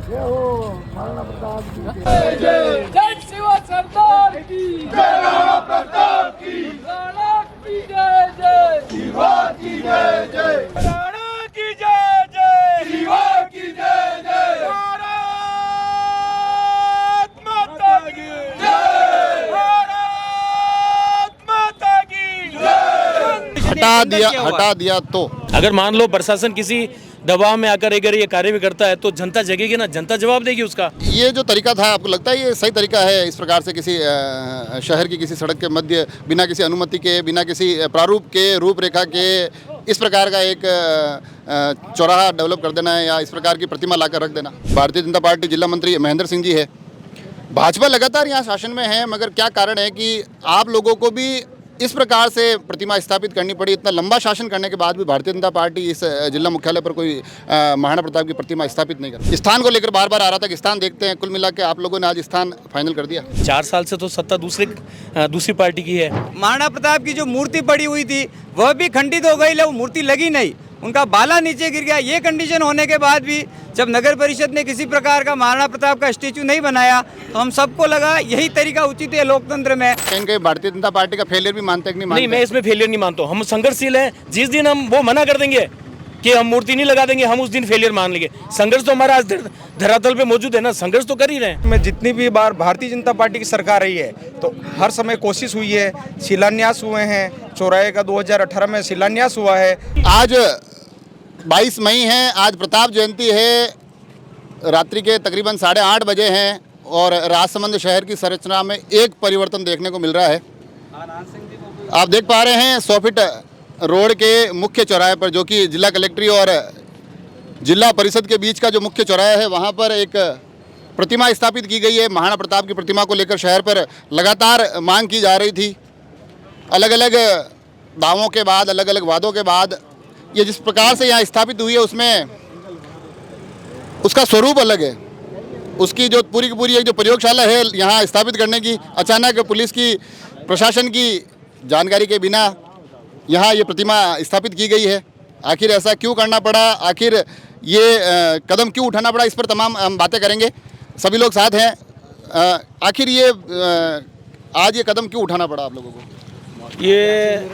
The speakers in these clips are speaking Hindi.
जय हो महाराणा प्रताप की जय जय जय शिवा सरदार की जय राणा प्रताप की राणा की जय जय शिवा की जय जय राणा की जय जय शिवा की जय जय भारत माता की जय भारत माता की जय। हटा दिया तो अगर मान लो प्रशासन किसी दबाव में आकर अगर ये कार्य भी करता है तो जनता जगेगी ना, जनता जवाब देगी उसका। ये जो तरीका था, आपको लगता है ये सही तरीका है? इस प्रकार से किसी शहर की किसी सड़क के मध्य बिना किसी अनुमति के, बिना किसी प्रारूप के, रूपरेखा के इस प्रकार का एक चौराहा डेवलप कर देना है या इस प्रकार की प्रतिमा लाकर रख देना? भारतीय जनता पार्टी जिला मंत्री महेंद्र सिंह जी है। भाजपा लगातार यहाँ शासन में है, मगर क्या कारण है कि आप लोगों को भी इस प्रकार से प्रतिमा स्थापित करनी पड़ी? इतना लंबा शासन करने के बाद भी भारतीय जनता पार्टी इस जिला मुख्यालय पर कोई महाराणा प्रताप की प्रतिमा स्थापित नहीं कर। स्थान को लेकर बार बार आ रहा था कि स्थान देखते हैं, कुल मिला के आप लोगों ने आज स्थान फाइनल कर दिया। 4 साल से तो सत्ता दूसरी पार्टी की है। महाराणा प्रताप की जो मूर्ति पड़ी हुई थी वह भी खंडित हो गई, वो मूर्ति लगी नहीं, उनका बाला नीचे गिर गया। ये कंडीशन होने के बाद भी जब नगर परिषद ने किसी प्रकार का महाराणा प्रताप का स्टेचू नहीं बनाया तो हम सबको लगा यही तरीका उचित है लोकतंत्र में। कहीं कहीं भारतीय जनता पार्टी का फेलियर भी मानते हैं कि नहीं मानते? नहीं, मैं इसमें फेलियर नहीं मानता हूँ। हम संघर्षशील हैं। जिस दिन हम वो मना कर देंगे कि हम मूर्ति नहीं लगा देंगे, हम उस दिन फेलियर मान लेंगे। संघर्ष तो हमारा आज धरातल पे मौजूद है ना, संघर्ष तो कर ही रहे हैं। में जितनी भी बार भारतीय जनता पार्टी की सरकार रही है तो हर समय कोशिश हुई है, शिलान्यास हुए हैं। चौराहे का 2018 में शिलान्यास हुआ है। आज 22 मई है, आज प्रताप जयंती है, रात्रि के तकरीबन 8:30 बजे हैं और राजसमंद शहर की संरचना में एक परिवर्तन देखने को मिल रहा है। आप देख पा रहे हैं 100 फीट रोड के मुख्य चौराहे पर, जो कि जिला कलेक्ट्री और जिला परिषद के बीच का जो मुख्य चौराहा है, वहाँ पर एक प्रतिमा स्थापित की गई है। महाराणा प्रताप की प्रतिमा को लेकर शहर पर लगातार मांग की जा रही थी। अलग अलग दावों के बाद, अलग अलग वादों के बाद ये जिस प्रकार से यहाँ स्थापित हुई है उसमें उसका स्वरूप अलग है। उसकी जो पूरी की पूरी एक जो प्रयोगशाला है यहाँ स्थापित करने की, अचानक पुलिस की, प्रशासन की जानकारी के बिना यहाँ ये प्रतिमा स्थापित की गई है। आखिर ऐसा क्यों करना पड़ा, आखिर ये कदम क्यों उठाना पड़ा, इस पर तमाम हम बातें करेंगे। सभी लोग साथ हैं। आखिर ये आज ये कदम क्यों उठाना पड़ा आप लोगों को? ये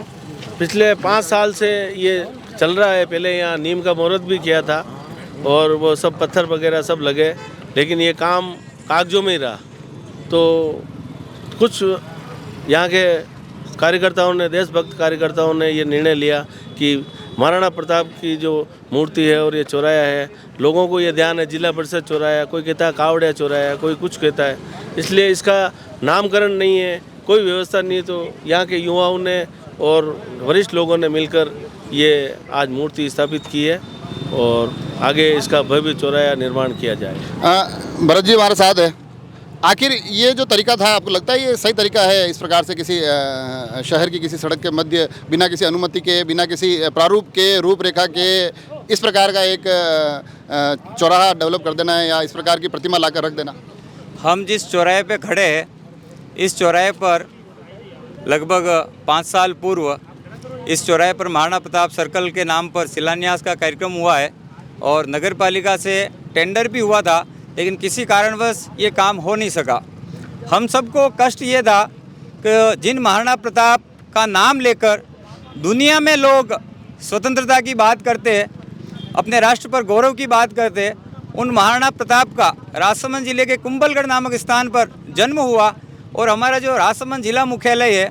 पिछले 5 साल से ये चल रहा है। पहले यहाँ नीम का मुहूर्त भी किया था और वो सब पत्थर वगैरह सब लगे, लेकिन ये काम कागजों में ही रहा। तो कुछ यहाँ के कार्यकर्ताओं ने, देशभक्त कार्यकर्ताओं ने ये निर्णय लिया कि महाराणा प्रताप की जो मूर्ति है और ये चौराहा है, लोगों को ये ध्यान है जिला परिषद चौराहा, कोई कहता है कावड़िया चौराहा, कोई कुछ कहता है, इसलिए इसका नामकरण नहीं है, कोई व्यवस्था नहीं। तो यहाँ के युवाओं ने और वरिष्ठ लोगों ने मिलकर ये आज मूर्ति स्थापित की है और आगे इसका भव्य चौराहा निर्माण किया जाए। भरत जी हमारे साथ है। आखिर ये जो तरीका था, आपको लगता है ये सही तरीका है? इस प्रकार से किसी शहर की किसी सड़क के मध्य बिना किसी अनुमति के, बिना किसी प्रारूप के, रूपरेखा के इस प्रकार का एक चौराहा डेवलप कर देना है या इस प्रकार की प्रतिमा लाकर रख देना? हम जिस चौराहे पे खड़े हैं, इस चौराहे पर लगभग 5 साल पूर्व इस चौराहे पर महाराणा प्रताप सर्कल के नाम पर शिलान्यास का कार्यक्रम हुआ है और नगर पालिका से टेंडर भी हुआ था, लेकिन किसी कारणवश ये काम हो नहीं सका। हम सबको कष्ट ये था कि जिन महाराणा प्रताप का नाम लेकर दुनिया में लोग स्वतंत्रता की बात करते हैं, अपने राष्ट्र पर गौरव की बात करते हैं, उन महाराणा प्रताप का राजसमंद जिले के कुंभलगढ़ नामक स्थान पर जन्म हुआ और हमारा जो राजसमंद जिला मुख्यालय है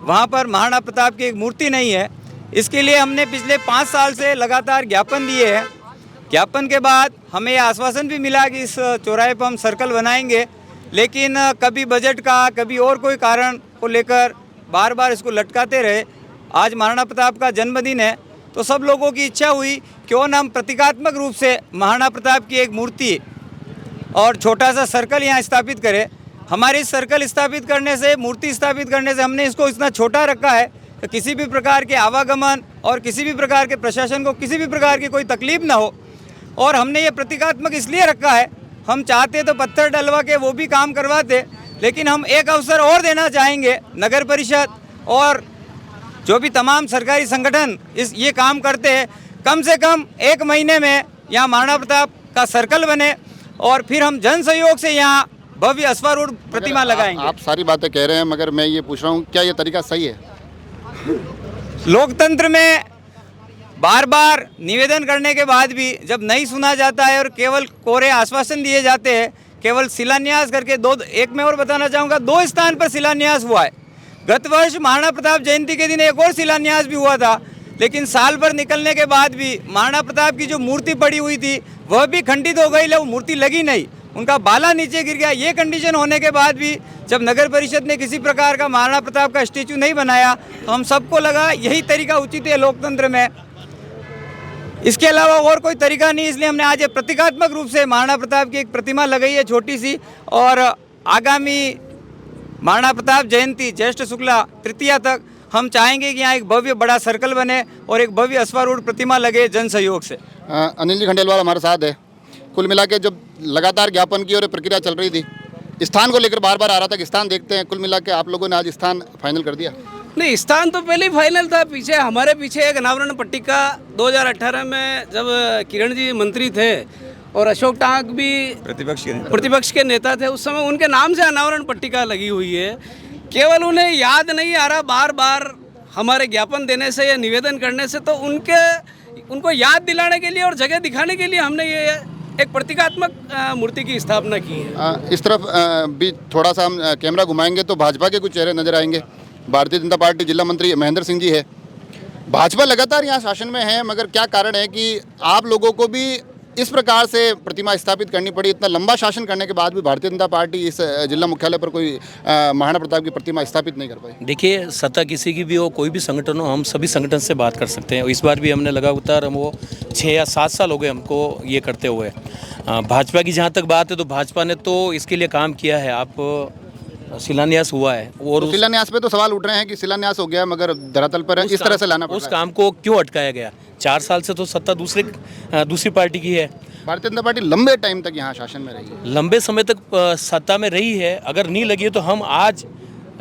वहाँ पर महाराणा प्रताप की एक मूर्ति नहीं है। इसके लिए हमने पिछले 5 साल से लगातार ज्ञापन दिए हैं। ज्ञापन के बाद हमें यह आश्वासन भी मिला कि इस चौराहे पर हम सर्कल बनाएंगे, लेकिन कभी बजट का, कभी और कोई कारण को लेकर बार बार इसको लटकाते रहे। आज महाराणा प्रताप का जन्मदिन है तो सब लोगों की इच्छा हुई क्यों ना हम प्रतीकात्मक रूप से महाराणा प्रताप की एक मूर्ति और छोटा सा सर्कल यहाँ स्थापित करें। हमारी सर्कल स्थापित करने से, मूर्ति स्थापित करने से हमने इसको इतना छोटा रखा है कि किसी भी प्रकार के आवागमन और किसी भी प्रकार के प्रशासन को किसी भी प्रकार की कोई तकलीफ ना हो। और हमने ये प्रतीकात्मक इसलिए रखा है, हम चाहते तो पत्थर डलवा के वो भी काम करवाते, लेकिन हम एक अवसर और देना चाहेंगे नगर परिषद और जो भी तमाम सरकारी संगठन ये काम करते हैं, कम से कम 1 महीने में यहाँ महाराणा प्रताप का सर्कल बने और फिर हम जन सहयोग से यहाँ भव्य अश्वारूढ़ प्रतिमा लगाएंगे। आप सारी बातें कह रहे हैं, मगर मैं ये पूछ रहा हूँ, क्या ये तरीका सही है? लोकतंत्र में बार बार निवेदन करने के बाद भी जब नहीं सुना जाता है और केवल कोरे आश्वासन दिए जाते हैं, केवल शिलान्यास करके एक मैं और बताना चाहूँगा, 2 स्थान पर शिलान्यास हुआ है। गत वर्ष महाराणा प्रताप जयंती के दिन एक और शिलान्यास भी हुआ था, लेकिन साल भर निकलने के बाद भी महाराणा प्रताप की जो मूर्ति पड़ी हुई थी वह भी खंडित हो गई, वो मूर्ति लगी नहीं, उनका बाला नीचे गिर गया। ये कंडीशन होने के बाद भी जब नगर परिषद ने किसी प्रकार का महाराणा प्रताप का स्टैचू नहीं बनाया तो हम सबको लगा यही तरीका उचित है लोकतंत्र में, इसके अलावा और कोई तरीका नहीं। इसलिए हमने आज ये प्रतीकात्मक रूप से महाराणा प्रताप की एक प्रतिमा लगाई है छोटी सी, और आगामी महाराणा प्रताप जयंती ज्येष्ठ शुक्ला तृतीया तक हम चाहेंगे कि यहाँ एक भव्य बड़ा सर्कल बने और एक भव्य अश्वारूढ़ प्रतिमा लगे जन सहयोग से। अनिल जी खंडेलवाल हमारे साथ है। कुल मिला के जब लगातार ज्ञापन की और प्रक्रिया चल रही थी, स्थान को लेकर बार बार आ रहा था कि स्थान देखते हैं, कुल मिला के आप लोगों ने आज स्थान फाइनल कर दिया? नहीं, स्थान तो पहले ही फाइनल था। पीछे हमारे पीछे एक अनावरण पट्टिका 2018 में जब किरण जी मंत्री थे और अशोक टांक भी प्रतिपक्ष के नेता थे, उस समय उनके नाम से अनावरण पट्टिका लगी हुई है। केवल उन्हें याद नहीं आ रहा, बार बार हमारे ज्ञापन देने से या निवेदन करने से, तो उनको याद दिलाने के लिए और जगह दिखाने के लिए हमने ये एक प्रतीकात्मक मूर्ति की स्थापना की है। इस तरफ भी थोड़ा सा हम कैमरा घुमाएंगे तो भाजपा के कुछ चेहरे नजर आएंगे। भारतीय जनता पार्टी जिला मंत्री महेंद्र सिंह जी है। भाजपा लगातार यहाँ शासन में है, मगर क्या कारण है कि आप लोगों को भी इस प्रकार से प्रतिमा स्थापित करनी पड़ी? इतना लंबा शासन करने के बाद भी भारतीय जनता पार्टी इस जिला मुख्यालय पर कोई महाराणा प्रताप की प्रतिमा स्थापित नहीं कर पाई। देखिए, सत्ता किसी की भी हो, कोई भी संगठन हो, हम सभी संगठन से बात कर सकते हैं। इस बार भी हमने लगातार वो 6 या 7 साल हो गए हमको ये करते हुए। भाजपा की जहाँ तक बात है तो भाजपा ने तो इसके लिए काम किया है। आप शिलान्यास हुआ है, और शिलान्यास पे तो सवाल उठ रहे हैं कि शिलान्यास हो गया मगर धरातल पर इस तरह से लाना पड़ा। उस काम को क्यों अटकाया गया? 4 साल से तो सत्ता दूसरी पार्टी की है। भारतीय जनता पार्टी लंबे टाइम तक यहाँ शासन में रही है, लंबे समय तक सत्ता में रही है। अगर नहीं लगी तो हम आज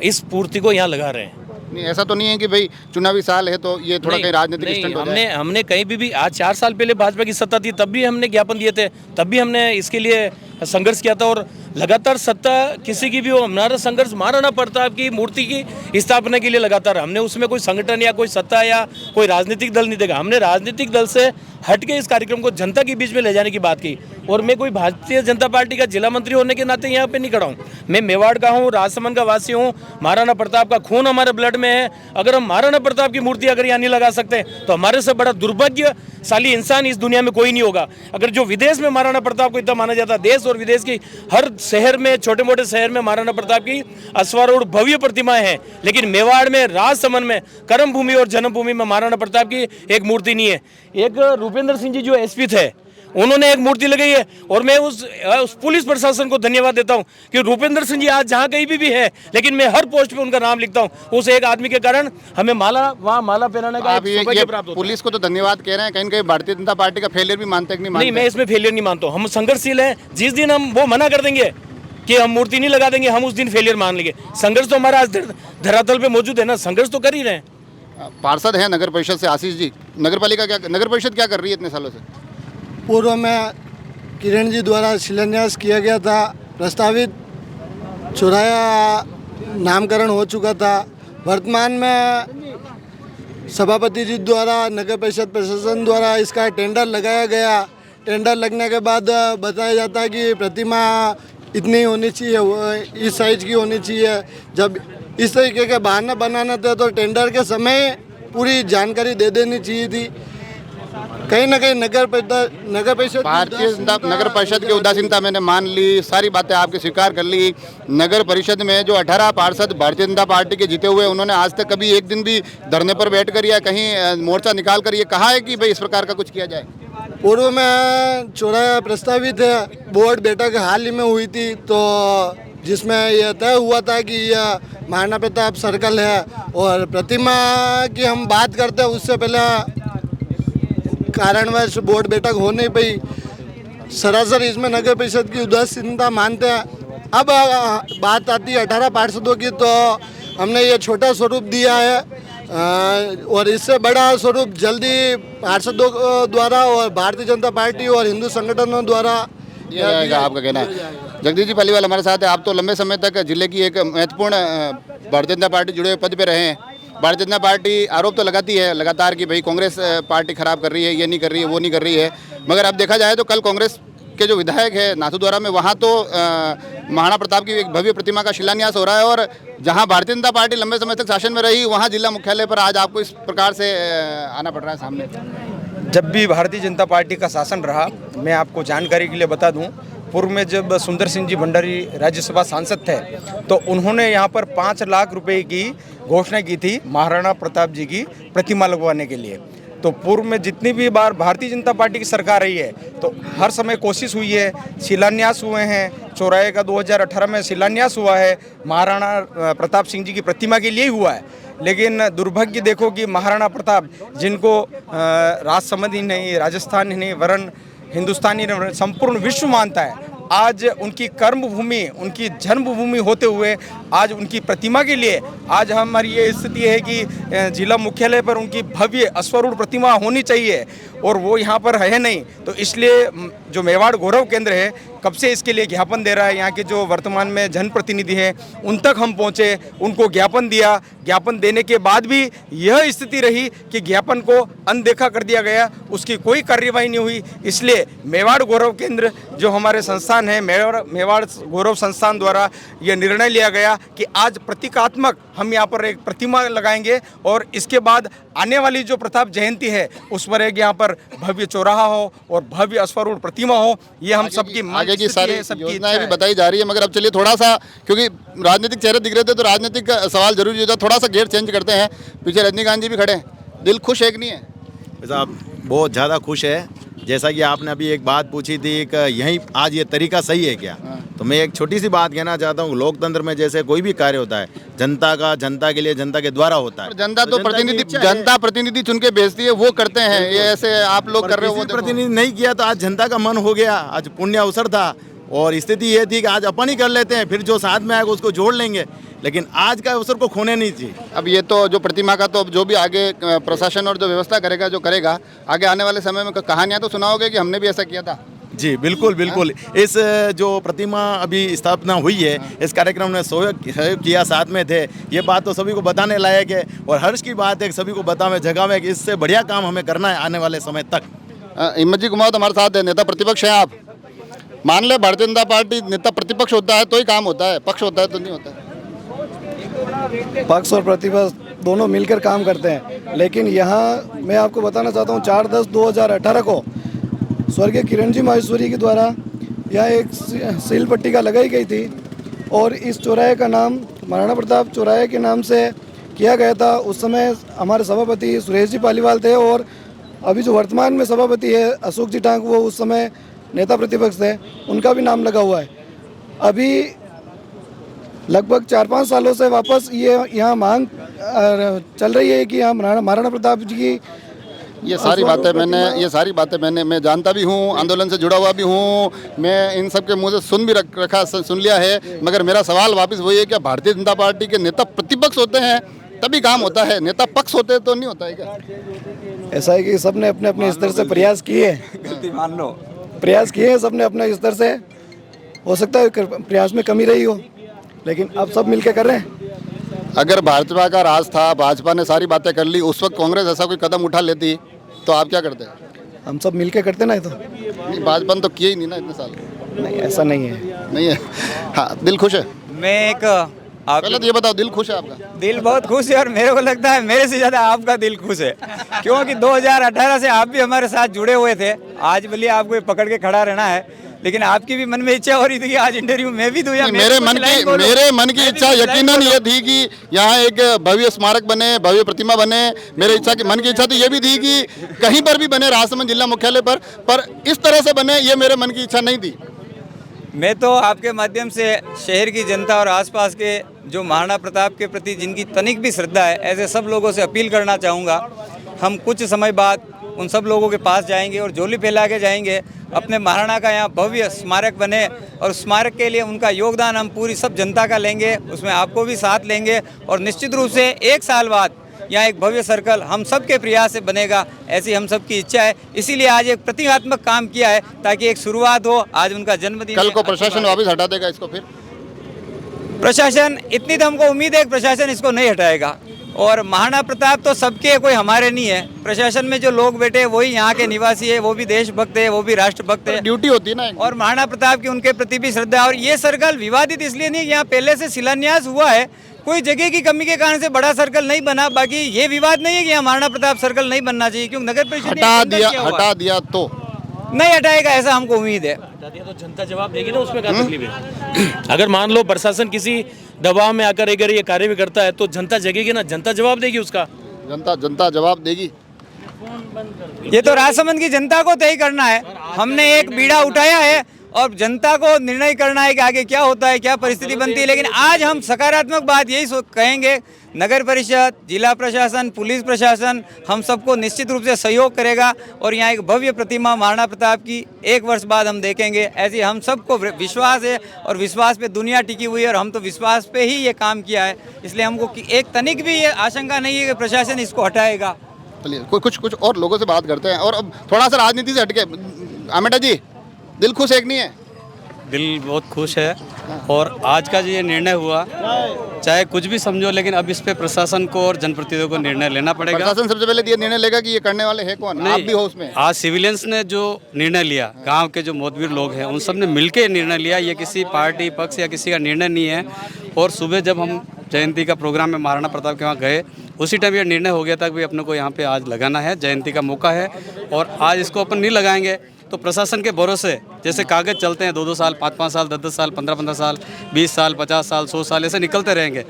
इस पूर्ति को यहाँ लगा रहे हैं। नहीं, ऐसा तो नहीं है कि भाई चुनावी साल है तो ये थोड़ा कहीं राजनीतिक स्टंट हो जाए। हमने कहीं भी आज 4 साल पहले भाजपा की सत्ता थी, तब भी हमने ज्ञापन दिए थे, तब भी हमने इसके लिए संघर्ष किया था। और लगातार सत्ता किसी की भी हो, हमारा संघर्ष महाराणा प्रताप की मूर्ति की स्थापना के लिए लगातार। हमने उसमें कोई संगठन या कोई सत्ता या कोई राजनीतिक दल नहीं देखा। हमने राजनीतिक दल से हट के इस कार्यक्रम को जनता के बीच में ले जाने की बात की। और मैं कोई भारतीय जनता पार्टी का जिला मंत्री होने के नाते यहाँ पे नहीं खड़ा हूँ। मैं मेवाड़ का हूँ, राजसमंद का वासी हूँ। महाराणा प्रताप का खून हमारे ब्लड में है। अगर हम महाराणा प्रताप की मूर्ति अगर यहाँ नहीं लगा सकते तो हमारे से बड़ा दुर्भाग्यशाली इंसान इस दुनिया में कोई नहीं होगा। अगर जो विदेश में महाराणा प्रताप को इतना माना जाता, देश और विदेश की हर शहर में, छोटे मोटे शहर में महाराणा प्रताप की अश्वारूढ़ भव्य प्रतिमाएं हैं, लेकिन मेवाड़ में, राजसमंद में, कर्म भूमि और जन्मभूमि में महाराणा प्रताप की एक मूर्ति नहीं है। एक रूपेंद्र सिंह जी जो एसपी थे, उन्होंने एक मूर्ति लगाई है। और मैं उस पुलिस प्रशासन को धन्यवाद देता हूं कि रूपेंद्र सिंह जी आज जहां कहीं भी है, लेकिन मैं हर पोस्ट पे उनका नाम लिखता हूं। उस एक आदमी के कारण हमें वहाँ माला पहनाने का सौभाग्य प्राप्त होता है। पुलिस को तो धन्यवाद कह रहे हैं, कहीं कहीं भारतीय जनता पार्टी का फेलियर भी मानते हैं कि नहीं, मैं इसमें फेलियर नहीं मानता हूँ। हम संघर्षशील हैं। जिस दिन हम वो मना कर देंगे कि हम मूर्ति नहीं लगा देंगे, हम उस दिन फेलियर मान लेंगे। संघर्ष तो हमारा आज धरातल पे मौजूद है ना, संघर्ष तो कर ही रहे हैं। पार्षद हैं नगर परिषद से आशीष जी, नगर परिषद क्या कर रही है इतने सालों से? पूर्व में किरण जी द्वारा शिलान्यास किया गया था, प्रस्तावित चौराहा नामकरण हो चुका था। वर्तमान में सभापति जी द्वारा नगर परिषद प्रशासन द्वारा इसका टेंडर लगाया गया। टेंडर लगने के बाद बताया जाता है कि प्रतिमा इतनी होनी चाहिए, इस साइज की होनी चाहिए। जब इस तरीके के बहाने बनाना था तो टेंडर के समय पूरी जानकारी दे देनी चाहिए थी। कहीं ना कहीं नगर परिषद भारतीय नगर परिषद की उदासीनता मैंने मान ली, सारी बातें आपकी स्वीकार कर ली। नगर परिषद में जो 18 पार्षद भारतीय जनता पार्टी के जीते हुए, उन्होंने आज तक कभी एक दिन भी धरने पर बैठकर या कहीं मोर्चा निकाल कर ये कहा है कि भाई इस प्रकार का कुछ किया जाए? पूर्व में चौराहा प्रस्तावित है, बोर्ड बैठक हाल ही में हुई थी, तो जिसमें यह तय हुआ था कि यह महाराणा प्रताप सर्कल है। और प्रतिमा की हम बात करते हैं, उससे पहले कारणवश बोर्ड बैठक हो नहीं पाई। सरासर इसमें नगर परिषद की उदासीनता मानते हैं। अब बात आती है 18 पार्षदों की, तो हमने ये छोटा स्वरूप दिया है और इससे बड़ा स्वरूप जल्दी पार्षदों द्वारा और भारतीय जनता पार्टी और हिंदू संगठनों द्वारा दिया जाएगा, आपका कहना है। जगदीश जी पालीवाल हमारे साथ है। आप तो लंबे समय तक जिले की एक महत्वपूर्ण भारतीय जनता पार्टी जुड़े हुए पद पे रहे हैं। भारतीय जनता पार्टी आरोप तो लगाती है लगातार कि भाई कांग्रेस पार्टी खराब कर रही है, ये नहीं कर रही है, वो नहीं कर रही है, मगर अब देखा जाए तो कल कांग्रेस के जो विधायक है नाथद्वारा में, वहाँ तो महाराणा प्रताप की एक भव्य प्रतिमा का शिलान्यास हो रहा है, और जहाँ भारतीय जनता पार्टी लंबे समय तक शासन में रही, वहाँ जिला मुख्यालय पर आज आपको इस प्रकार से आना पड़ रहा है सामने। जब भी भारतीय जनता पार्टी का शासन रहा, मैं आपको जानकारी के लिए बता दूं, पूर्व में जब सुंदर सिंह जी भंडारी राज्यसभा सांसद थे तो उन्होंने यहाँ पर 5 लाख रुपए की घोषणा की थी महाराणा प्रताप जी की प्रतिमा लगवाने के लिए। तो पूर्व में जितनी भी बार भारतीय जनता पार्टी की सरकार रही है तो हर समय कोशिश हुई है, शिलान्यास हुए हैं। चौराहे का 2018 में शिलान्यास हुआ है, महाराणा प्रताप सिंह जी की प्रतिमा के लिए ही हुआ है। लेकिन दुर्भाग्य देखो कि महाराणा प्रताप, जिनको राजसमंद ही नहीं, राजस्थान ही नहीं, वरन हिंदुस्तान ही नहीं, संपूर्ण विश्व मानता है, आज उनकी कर्मभूमि, उनकी जन्मभूमि होते हुए आज उनकी प्रतिमा के लिए आज हमारी ये स्थिति है कि जिला मुख्यालय पर उनकी भव्य अश्वरूढ़ प्रतिमा होनी चाहिए, और वो यहाँ पर है नहीं। तो इसलिए जो मेवाड़ गौरव केंद्र है कब से इसके लिए ज्ञापन दे रहा है। यहाँ के जो वर्तमान में जनप्रतिनिधि हैं उन तक हम पहुँचे, उनको ज्ञापन दिया। ज्ञापन देने के बाद भी यह स्थिति रही कि ज्ञापन को अनदेखा कर दिया गया, उसकी कोई कार्रवाई नहीं हुई। इसलिए मेवाड़ गौरव केंद्र जो हमारे संस्थान है, मेवाड़ गौरव संस्थान द्वारा यह निर्णय लिया गया कि आज प्रतीकात्मक हम यहाँ पर एक प्रतिमा लगाएंगे, और इसके बाद आने वाली जो प्रताप जयंती है उस पर एक यहाँ पर भव्य चौराहा हो और भव्य अश्वरूढ़ प्रतिमा हो। ये हम सबकी आगे की सारी योजनाएं भी बताई जा रही है। मगर अब चलिए थोड़ा सा, क्योंकि राजनीतिक चेहरे दिख रहे थे तो राजनीतिक सवाल जरूरी होता, थोड़ा सा गेयर चेंज करते हैं। पीछे रजनीकांत जी भी खड़े हैं, दिल खुश है कि नहीं है? साहब बहुत ज़्यादा खुश है। जैसा कि आपने अभी एक बात पूछी थी कि यहीं आज ये तरीका सही है क्या, तो मैं एक छोटी सी बात कहना चाहता हूँ। लोकतंत्र में जैसे कोई भी कार्य होता है जनता का, जनता के लिए, जनता के द्वारा होता है। जनता तो जनता प्रतिनिधि चुन के भेजती है, वो करते हैं। ये ऐसे आप लोग कर रहे हो, प्रतिनिधि नहीं किया तो आज जनता का मन हो गया, आज पुण्य अवसर था, और स्थिति ये थी कि आज अपन ही कर लेते हैं, फिर जो साथ में आएगा उसको जोड़ लेंगे, लेकिन आज का अवसर को खोने नहीं चाहिए। अब ये तो जो प्रतिमा का, तो जो भी आगे प्रशासन और जो व्यवस्था करेगा, जो करेगा आगे आने वाले समय में कहानियां तो सुनाओगे कि हमने भी ऐसा किया था। जी बिल्कुल बिल्कुल। इस जो प्रतिमा अभी स्थापना हुई है, इस कार्यक्रम में सहयोग किया, साथ में थे, ये बात तो सभी को बताने लायक है, और हर्ष की बात है कि सभी को बतावे जगह में कि इससे बढ़िया काम हमें करना है आने वाले समय तक। हिम्मत जी कुमार हमारे साथ है, नेता प्रतिपक्ष हैं आप। मान ले भारतीय जनता पार्टी नेता प्रतिपक्ष होता है तो ही काम होता है, पक्ष होता है तो नहीं होता है। पक्ष और प्रतिपक्ष दोनों मिलकर काम करते हैं, लेकिन यहाँ मैं आपको बताना चाहता हूँ 4/10/2018 को स्वर्गीय किरण जी माहेश्वरी के द्वारा यहाँ एक सील पट्टिका लगाई गई थी, और इस चौराहे का नाम महाराणा प्रताप चौराहे के नाम से किया गया था। उस समय हमारे सभापति सुरेश जी पालीवाल थे, और अभी जो वर्तमान में सभापति है अशोक जी टांग, वो उस समय नेता प्रतिपक्ष थे, उनका भी नाम लगा हुआ है। अभी लगभग 4-5 सालों से वापस ये यहाँ मांग चल रही है कि यहाँ महाराणा प्रताप जी की ये सारी बातें मैं जानता भी हूँ, आंदोलन से जुड़ा हुआ भी हूँ, मैं इन सब के मुँह से सुन लिया है। मगर मेरा सवाल वापस वही है, क्या भारतीय जनता पार्टी के नेता प्रतिपक्ष होते हैं तभी काम होता है, नेता पक्ष होते तो नहीं होता है क्या? ऐसा है कि सबने अपने अपने स्तर से प्रयास किए, गलती मान लो, प्रयास किए हैं सबने अपने स्तर से। हो सकता है प्रयास में कमी रही हो, लेकिन अब सब मिलके कर रहे हैं। अगर भाजपा का राज था, भाजपा ने सारी बातें कर ली, उस वक्त कांग्रेस ऐसा कोई कदम उठा लेती तो आप क्या करते? हम सब मिलके करते ना, तो नहीं, भाजपा ने तो किया ही नहीं ना इतने साल। नहीं, ऐसा नहीं है, नहीं है। हाँ, दिल खुश है। मैं एक पहले तो ये बताओ, दिल खुश है आपका? दिल बहुत खुश है, और मेरे को लगता है मेरे से ज़्यादा आपका दिल खुश है, क्योंकि 2018 से आप भी हमारे साथ जुड़े हुए थे। आज भले आपको पकड़ के खड़ा रहना है, लेकिन आपकी भी मन में इच्छा हो रही थी कि आज इंटरव्यू मैं भी दूं, या मेरे मन की इच्छा यकीनन ये थी कि यहाँ एक भव्य स्मारक बने, भव्य प्रतिमा बने। मेरे मन की इच्छा तो ये भी थी कि कहीं पर भी बने, राजसमंद जिला मुख्यालय पर इस तरह से बने, ये मेरे मन की इच्छा नहीं थी। मैं तो आपके माध्यम से शहर की जनता और आसपास के जो महाराणा प्रताप के प्रति जिनकी तनिक भी श्रद्धा है, ऐसे सब लोगों से अपील करना चाहूँगा। हम कुछ समय बाद उन सब लोगों के पास जाएंगे और झोली फैला के जाएंगे, अपने महाराणा का यहाँ भव्य स्मारक बने, और स्मारक के लिए उनका योगदान हम पूरी सब जनता का लेंगे, उसमें आपको भी साथ लेंगे, और निश्चित रूप से 1 साल बाद यहाँ एक भव्य सर्कल हम सब के प्रयास से बनेगा, ऐसी हम सब की इच्छा है। इसीलिए आज एक प्रतीकात्मक काम किया है ताकि एक शुरुआत हो। आज उनका जन्मदिन, कल को प्रशासन वापस हटा देगा इसको, फिर प्रशासन, इतनी तो हमको उम्मीद है कि प्रशासन इसको नहीं हटाएगा। और महाराणा प्रताप तो सबके, कोई हमारे नहीं है। प्रशासन में जो लोग बैठे हैं वही यहाँ के निवासी है, वो भी देशभक्त है, वो भी राष्ट्रभक्त है। ड्यूटी होती है ना। और महाराणा प्रताप की उनके प्रति भी श्रद्धा है। और ये सर्कल विवादित इसलिए नहीं, यहाँ पहले से शिलान्यास हुआ है, कोई जगह की कमी के कारण से बड़ा सर्कल नहीं बना। बाकी ये विवाद नहीं है कि यहाँ महाराणा प्रताप सर्कल नहीं बनना चाहिए, क्योंकि नगर परिषद ने हटा दिया तो नहीं हटाएगा, ऐसा हमको उम्मीद है। हटा दिया तो जनता जवाब देगी ना, उसमें क्या तकलीफ है? अगर मान लो प्रशासन किसी दबाव में आकर अगर ये कार्य भी करता है तो जनता जगेगी ना, जनता जवाब देगी उसका। जनता जवाब देगी। ये तो राजसमंद की जनता को तय करना है। हमने एक बीड़ा उठाया है और जनता को निर्णय करना है कि आगे क्या होता है, क्या परिस्थिति बनती है। लेकिन आज हम सकारात्मक बात यही कहेंगे, नगर परिषद, जिला प्रशासन, पुलिस प्रशासन हम सबको निश्चित रूप से सहयोग करेगा और यहाँ एक भव्य प्रतिमा महाराणा प्रताप की 1 वर्ष बाद हम देखेंगे। ऐसे हम सबको विश्वास है और विश्वास पे दुनिया टिकी हुई है और हम तो विश्वास पे ही ये काम किया है। इसलिए हमको एक तनिक भी ये आशंका नहीं है कि प्रशासन इसको हटाएगा। चलिए कुछ और लोगों से बात करते हैं। और अब थोड़ा सा राजनीति से हटके, आमेटा जी, दिल खुश है कि नहीं है? दिल बहुत खुश है। और आज का जो ये निर्णय हुआ, चाहे कुछ भी समझो, लेकिन अब इस पे प्रशासन को और जनप्रतिनिधियों को निर्णय लेना पड़ेगा। प्रशासन सबसे पहले ये निर्णय लेगा कि ये करने वाले हैं कौन? आप भी हो उसमें। आज सिविलियंस ने जो निर्णय लिया, गांव के जो मोतबीर लोग हैं, उन सब ने मिलकर निर्णय लिया। ये किसी पार्टी पक्ष या किसी का निर्णय नहीं है। और सुबह जब हम जयंती का प्रोग्राम में महाराणा प्रताप के वहाँ गए, उसी टाइम ये निर्णय हो गया था कि भाई अपने को यहाँ पे आज लगाना है, जयंती का मौका है और आज इसको अपन नहीं लगाएंगे तो प्रशासन के भरोसे जैसे कागज चलते हैं 2-2 साल, 5-5 साल, 10-10 साल, 15-15 साल, 20 साल, 50 साल, 100 साल ऐसे निकलते रहेंगे।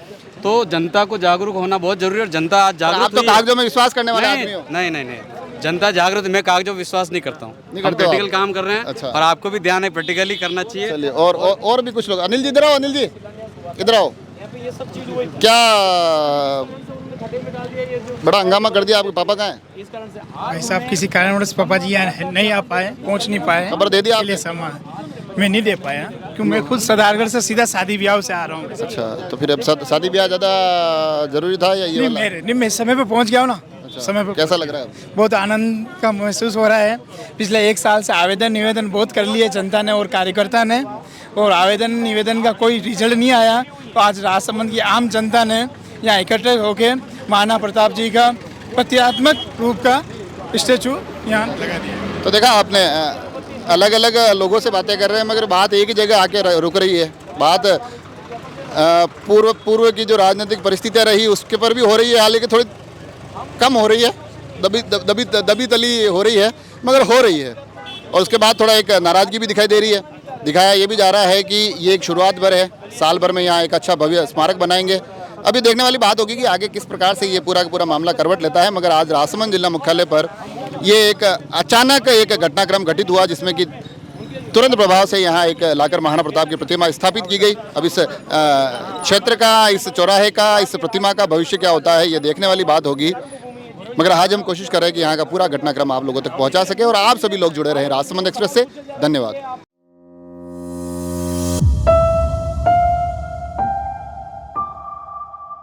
तो जनता को जागरूक होना बहुत जरूरी है और जनता आज जागरूक। आप तो कागजों में विश्वास करने वाले आदमी हो। नहीं, जनता जागरूक। मैं कागजों विश्वास नहीं करता हूँ, हम प्रैक्टिकल काम कर रहे हैं। अच्छा। और आपको भी ध्यान है, प्रैक्टिकली करना चाहिए। चलिए, और भी कुछ लोग। अनिल जी इधर आओ, अनिल जी इधर आओ। क्या बड़ा हंगामा कर दिया, आपके पापा कहाँ हैं? भाई साहब किसी कारणवश पापा जी यहाँ नहीं आ पाए, पहुँच नहीं पाए। खबर दे दिया आपने? सामान मैं नहीं दे पाया क्योंकि मैं खुद सदारगढ़ से सीधा शादी ब्याह से आ रहा हूँ। अच्छा, तो फिर अब शादी ब्याह ज़्यादा जरूरी था या ये वाला? नहीं, मैं समय पे पहुँच गया हूँ ना। अच्छा, समय पे कैसा लग रहा है? बहुत आनंद का महसूस हो रहा है। पिछले 1 साल से आवेदन निवेदन बहुत कर लिए जनता ने और कार्यकर्ता ने, और आवेदन निवेदन का कोई रिजल्ट नहीं आया। तो आज राजसमंद की आम जनता ने यहाँ इकट्ठे होकर महाराणा प्रताप जी का प्रतीकात्मक रूप का स्टैचू यहाँ लगा दिया। तो देखा आपने, अलग अलग लोगों से बातें कर रहे हैं मगर बात एक ही जगह आके रुक रही है। बात पूर्व की जो राजनीतिक परिस्थितियाँ रही उसके पर भी हो रही है, हालांकि थोड़ी कम हो रही है, दबी तली हो रही है मगर हो रही है। और उसके बाद थोड़ा एक नाराज़गी भी दिखाई दे रही है। दिखाया ये भी जा रहा है कि ये एक शुरुआत भर है, साल भर में यहाँ एक अच्छा भव्य स्मारक बनाएंगे। अभी देखने वाली बात होगी कि आगे किस प्रकार से ये पूरा का पूरा मामला करवट लेता है। मगर आज राजसमंद जिला मुख्यालय पर ये एक अचानक एक घटनाक्रम घटित हुआ जिसमें कि तुरंत प्रभाव से यहाँ एक लाकर महाराणा प्रताप की प्रतिमा स्थापित की गई। अब इस क्षेत्र का, इस चौराहे का, इस प्रतिमा का भविष्य क्या होता है ये देखने वाली बात होगी। मगर आज हम कोशिश कर रहे हैं कि यहाँ का पूरा घटनाक्रम आप लोगों तक पहुँचा सके और आप सभी लोग जुड़े रहें राजसमंद एक्सप्रेस से। धन्यवाद।